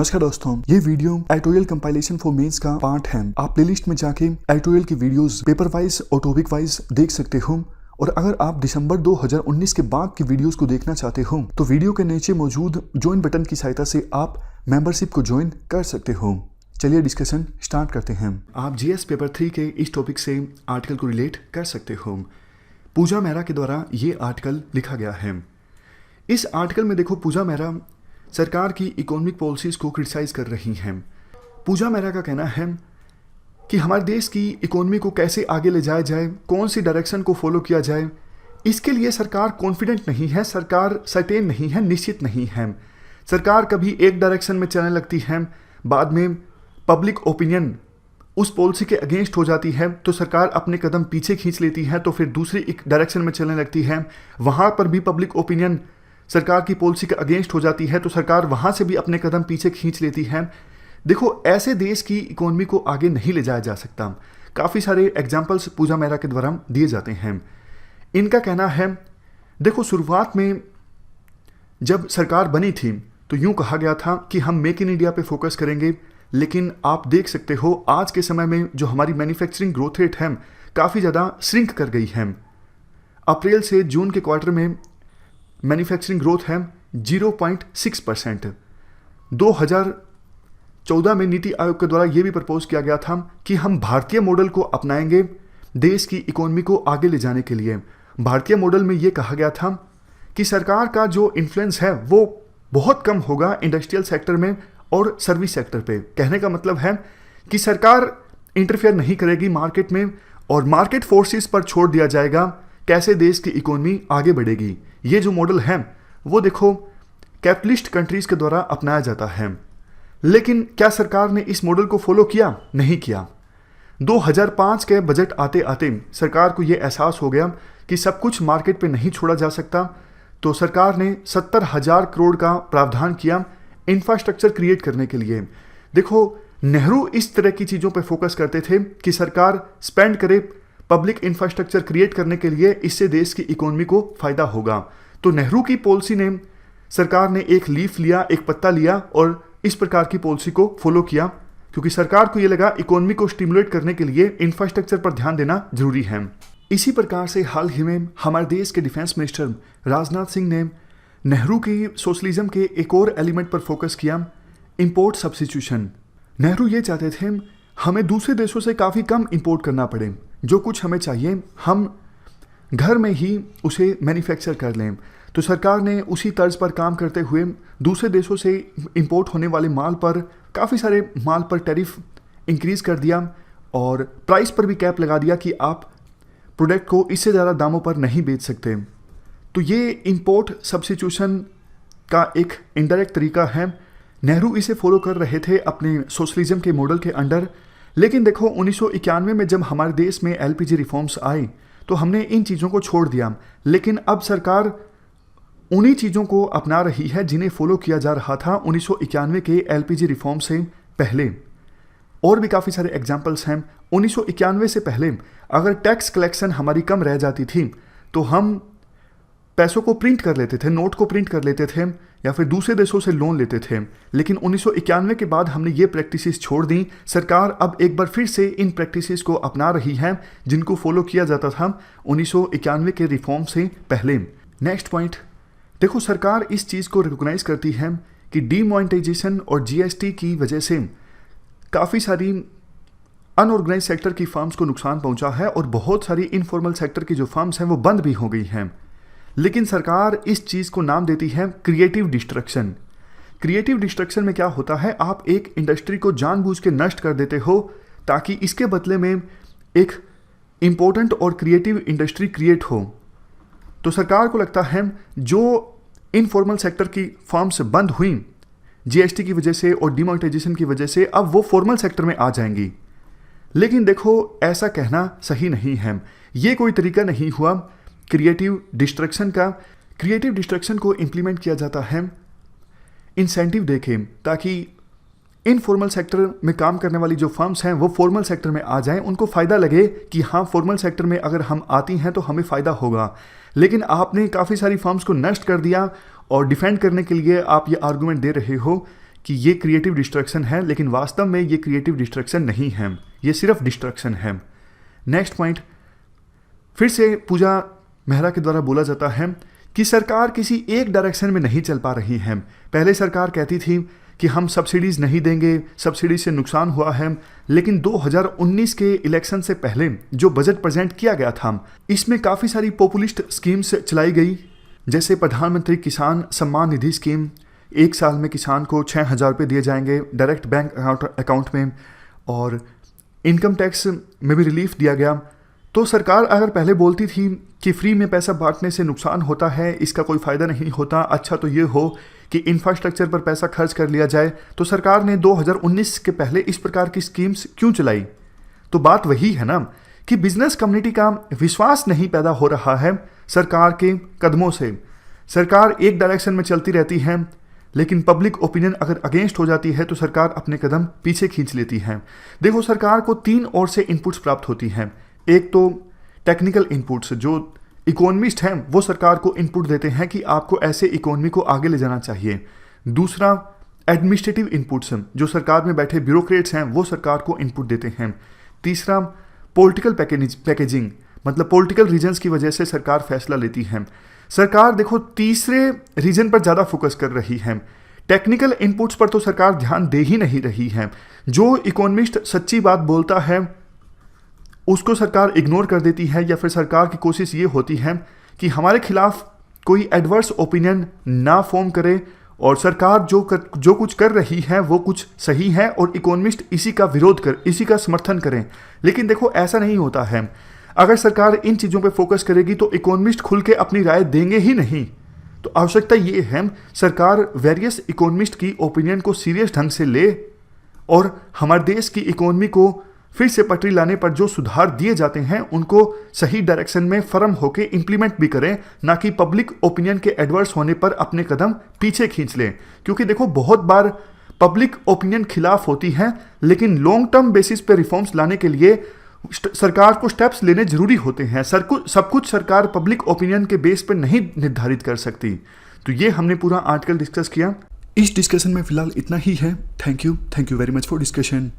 नमस्कार दोस्तों, ये video editorial compilation for mains का पार्ट है। आप प्लेलिस्ट में जाके एडिटोरियल की वीडियोस पेपर वाइज और टॉपिक वाइज देख सकते हो। और अगर आप दिसंबर 2019 के बाद की वीडियोस को देखना चाहते हो तो वीडियो के नीचे मौजूद ज्वाइन बटन की सहायता से आप मेंबरशिप को ज्वाइन कर सकते हो। चलिए डिस्कशन स्टार्ट करते हैं। आप जीएस पेपर 3 के इस टॉपिक से आर्टिकल को रिलेट कर सकते हो। पूजा मेहरा के द्वारा ये आर्टिकल लिखा गया है। इस आर्टिकल में देखो, पूजा मेहरा सरकार की इकोनॉमिक पॉलिसीज़ को क्रिटिसाइज कर रही हैं। पूजा मेहरा का कहना है कि हमारे देश की इकोनॉमी को कैसे आगे ले जाया जाए, कौन सी डायरेक्शन को फॉलो किया जाए, इसके लिए सरकार कॉन्फिडेंट नहीं है, सरकार सर्टेन नहीं है, निश्चित नहीं है। सरकार कभी एक डायरेक्शन में चलने लगती है, बाद में पब्लिक ओपिनियन उस पॉलिसी के अगेंस्ट हो जाती है तो सरकार अपने कदम पीछे खींच लेती है, तो फिर दूसरी एक डायरेक्शन में चलने लगती है, वहाँ पर भी पब्लिक ओपिनियन सरकार की पॉलिसी के अगेंस्ट हो जाती है तो सरकार वहाँ से भी अपने कदम पीछे खींच लेती है। देखो, ऐसे देश की इकोनॉमी को आगे नहीं ले जाया जा सकता। काफ़ी सारे एग्जाम्पल्स पूजा मेहरा के द्वारा दिए जाते हैं। इनका कहना है, देखो, शुरुआत में जब सरकार बनी थी तो यूँ कहा गया था कि हम मेक इन इंडिया पे फोकस करेंगे, लेकिन आप देख सकते हो आज के समय में जो हमारी मैन्युफैक्चरिंग ग्रोथ रेट है काफ़ी ज़्यादा श्रिंक कर गई है। अप्रैल से जून के क्वार्टर में मैन्युफैक्चरिंग ग्रोथ है 0.6%। 2014 में नीति आयोग के द्वारा यह भी प्रपोज किया गया था कि हम भारतीय मॉडल को अपनाएंगे देश की इकोनॉमी को आगे ले जाने के लिए। भारतीय मॉडल में यह कहा गया था कि सरकार का जो इन्फ्लुएंस है वो बहुत कम होगा इंडस्ट्रियल सेक्टर में और सर्विस सेक्टर पे। कहने का मतलब है कि सरकार इंटरफेयर नहीं करेगी मार्केट में और मार्केट फोर्सेस पर छोड़ दिया जाएगा कैसे देश की इकोनॉमी आगे बढ़ेगी। ये जो मॉडल है वो देखो कैपिटलिस्ट कंट्रीज के द्वारा अपनाया जाता है, लेकिन क्या सरकार ने इस मॉडल को फॉलो किया? नहीं किया। 2005 के बजट आते आते सरकार को ये एहसास हो गया कि सब कुछ मार्केट पे नहीं छोड़ा जा सकता, तो सरकार ने 70,000 करोड़ का प्रावधान किया इंफ्रास्ट्रक्चर क्रिएट करने के लिए। देखो, नेहरू इस तरह की चीज़ों पे फोकस करते थे कि सरकार स्पेंड करे पब्लिक इंफ्रास्ट्रक्चर क्रिएट करने के लिए, इससे देश की इकोनॉमी को फायदा होगा। तो नेहरू की पॉलिसी ने सरकार ने एक लीफ लिया, एक पत्ता लिया और इस प्रकार की पॉलिसी को फॉलो किया, क्योंकि सरकार को ये लगा इकोनॉमी को स्टिमुलेट करने के लिए इंफ्रास्ट्रक्चर पर ध्यान देना जरूरी है। इसी प्रकार से हाल ही में हमारे देश के डिफेंस मिनिस्टर राजनाथ सिंह ने नेहरू की सोशलिज्म के एक और एलिमेंट पर फोकस किया, इंपोर्ट सब्स्टिट्यूशन। नेहरू ये चाहते थे हमें दूसरे देशों से काफ़ी कम इंपोर्ट करना पड़े, जो कुछ हमें चाहिए हम घर में ही उसे मैन्युफैक्चर कर लें। तो सरकार ने उसी तर्ज पर काम करते हुए दूसरे देशों से इंपोर्ट होने वाले माल पर, काफ़ी सारे माल पर टैरिफ इंक्रीज़ कर दिया और प्राइस पर भी कैप लगा दिया कि आप प्रोडक्ट को इससे ज़्यादा दामों पर नहीं बेच सकते। तो ये इंपोर्ट सब्स्टिट्यूशन का एक इनडायरेक्ट तरीका है। नेहरू इसे फॉलो कर रहे थे अपने सोशलिज्म के मॉडल के अंडर। लेकिन देखो, 1991 में जब हमारे देश में एलपीजी रिफॉर्म्स आए तो हमने इन चीज़ों को छोड़ दिया, लेकिन अब सरकार उन्हीं चीज़ों को अपना रही है जिन्हें फॉलो किया जा रहा था 1991 के एलपीजी रिफॉर्म से पहले। और भी काफ़ी सारे एग्जाम्पल्स हैं। 1991 से पहले अगर टैक्स कलेक्शन हमारी कम रह जाती थी तो हम पैसों को प्रिंट कर लेते थे, नोट को प्रिंट कर लेते थे या फिर दूसरे देशों से लोन लेते थे। लेकिन 1991 के बाद हमने ये प्रैक्टिसेस छोड़ दी। सरकार अब एक बार फिर से इन प्रैक्टिसेस को अपना रही है जिनको फॉलो किया जाता था 1991 के रिफॉर्म से पहले। नेक्स्ट पॉइंट देखो, सरकार इस चीज़ को रिकॉग्नाइज करती है कि डीमोनेटाइजेशन और जीएसटी की वजह से काफ़ी सारी अनऑर्गेनाइज सेक्टर की फर्म्स को नुकसान पहुंचा है और बहुत सारी इनफॉर्मल सेक्टर की जो फर्म्स हैं वो बंद भी हो गई हैं। लेकिन सरकार इस चीज़ को नाम देती है क्रिएटिव डिस्ट्रक्शन। क्रिएटिव डिस्ट्रक्शन में क्या होता है, आप एक इंडस्ट्री को जानबूझ के नष्ट कर देते हो ताकि इसके बदले में एक इम्पोर्टेंट और क्रिएटिव इंडस्ट्री क्रिएट हो। तो सरकार को लगता है जो इनफॉर्मल सेक्टर की फर्म्स बंद हुई जीएसटी की वजह से और डिमोनेटाइजेशन की वजह से, अब वो फॉर्मल सेक्टर में आ जाएंगी। लेकिन देखो, ऐसा कहना सही नहीं है। ये कोई तरीका नहीं हुआ क्रिएटिव डिस्ट्रक्शन का। क्रिएटिव डिस्ट्रक्शन को इम्प्लीमेंट किया जाता है इंसेंटिव देके, ताकि इनफॉर्मल सेक्टर में काम करने वाली जो फर्म्स हैं वो फॉर्मल सेक्टर में आ जाएं, उनको फ़ायदा लगे कि हाँ, फॉर्मल सेक्टर में अगर हम आती हैं तो हमें फ़ायदा होगा। लेकिन आपने काफ़ी सारी फर्म्स को नष्ट कर दिया और डिफेंड करने के लिए आप ये आर्गूमेंट दे रहे हो कि ये क्रिएटिव डिस्ट्रक्शन है, लेकिन वास्तव में ये क्रिएटिव डिस्ट्रक्शन नहीं है, ये सिर्फ डिस्ट्रक्शन है। नेक्स्ट पॉइंट, फिर से पूजा मेहरा के द्वारा बोला जाता है कि सरकार किसी एक डायरेक्शन में नहीं चल पा रही है। पहले सरकार कहती थी कि हम सब्सिडीज़ नहीं देंगे, सब्सिडी से नुकसान हुआ है, लेकिन 2019 के इलेक्शन से पहले जो बजट प्रेजेंट किया गया था, इसमें काफ़ी सारी पॉपुलिस्ट स्कीम्स चलाई गई, जैसे प्रधानमंत्री किसान सम्मान निधि स्कीम। 1 साल में किसान को 6,000 रुपये दिए जाएंगे डायरेक्ट बैंक अकाउंट में, और इनकम टैक्स में भी रिलीफ दिया गया। तो सरकार अगर पहले बोलती थी कि फ्री में पैसा बांटने से नुकसान होता है, इसका कोई फ़ायदा नहीं होता, अच्छा तो ये हो कि इंफ्रास्ट्रक्चर पर पैसा खर्च कर लिया जाए, तो सरकार ने 2019 के पहले इस प्रकार की स्कीम्स क्यों चलाई? तो बात वही है ना कि बिजनेस कम्युनिटी का विश्वास नहीं पैदा हो रहा है सरकार के कदमों से। सरकार एक डायरेक्शन में चलती रहती है, लेकिन पब्लिक ओपिनियन अगर अगेंस्ट हो जाती है तो सरकार अपने कदम पीछे खींच लेती है। देखो, सरकार को 3 ओर से इनपुट्स प्राप्त होती हैं। एक तो टेक्निकल इनपुट्स, जो इकोनॉमिस्ट हैं वो सरकार को इनपुट देते हैं कि आपको ऐसे इकोनॉमी को आगे ले जाना चाहिए। दूसरा, एडमिनिस्ट्रेटिव इनपुट्स, जो सरकार में बैठे ब्यूरोक्रेट्स हैं वो सरकार को इनपुट देते हैं। तीसरा, पॉलिटिकल पैकेजिंग, मतलब पॉलिटिकल रीजन्स की वजह से सरकार फैसला लेती है। सरकार देखो तीसरे रीजन पर ज़्यादा फोकस कर रही है, टेक्निकल इनपुट्स पर तो सरकार ध्यान दे ही नहीं रही है। जो इकोनॉमिस्ट सच्ची बात बोलता है उसको सरकार इग्नोर कर देती है, या फिर सरकार की कोशिश ये होती है कि हमारे खिलाफ कोई एडवर्स ओपिनियन ना फॉर्म करे, और सरकार जो कुछ कर रही है वो कुछ सही है और इकोनॉमिस्ट इसी का विरोध कर, इसी का समर्थन करें। लेकिन देखो, ऐसा नहीं होता है। अगर सरकार इन चीज़ों पे फोकस करेगी तो इकोनॉमिस्ट खुल के अपनी राय देंगे ही नहीं। तो आवश्यकता ये है सरकार वेरियस इकोनॉमिस्ट की ओपिनियन को सीरियस ढंग से ले, और हमारे देश की इकोनॉमी को फिर से पटरी लाने पर जो सुधार दिए जाते हैं उनको सही डायरेक्शन में फर्म होकर इंप्लीमेंट भी करें, ना कि पब्लिक ओपिनियन के एडवर्स होने पर अपने कदम पीछे खींच लें। क्योंकि देखो, बहुत बार पब्लिक ओपिनियन खिलाफ होती है, लेकिन लॉन्ग टर्म बेसिस पे रिफॉर्म्स लाने के लिए सरकार को स्टेप्स लेने जरूरी होते हैं। सब कुछ सरकार पब्लिक ओपिनियन के बेस पर नहीं निर्धारित कर सकती। तो ये हमने पूरा आर्टिकल डिस्कस किया। इस डिस्कशन में फिलहाल इतना ही है। Thank you very much for discussion.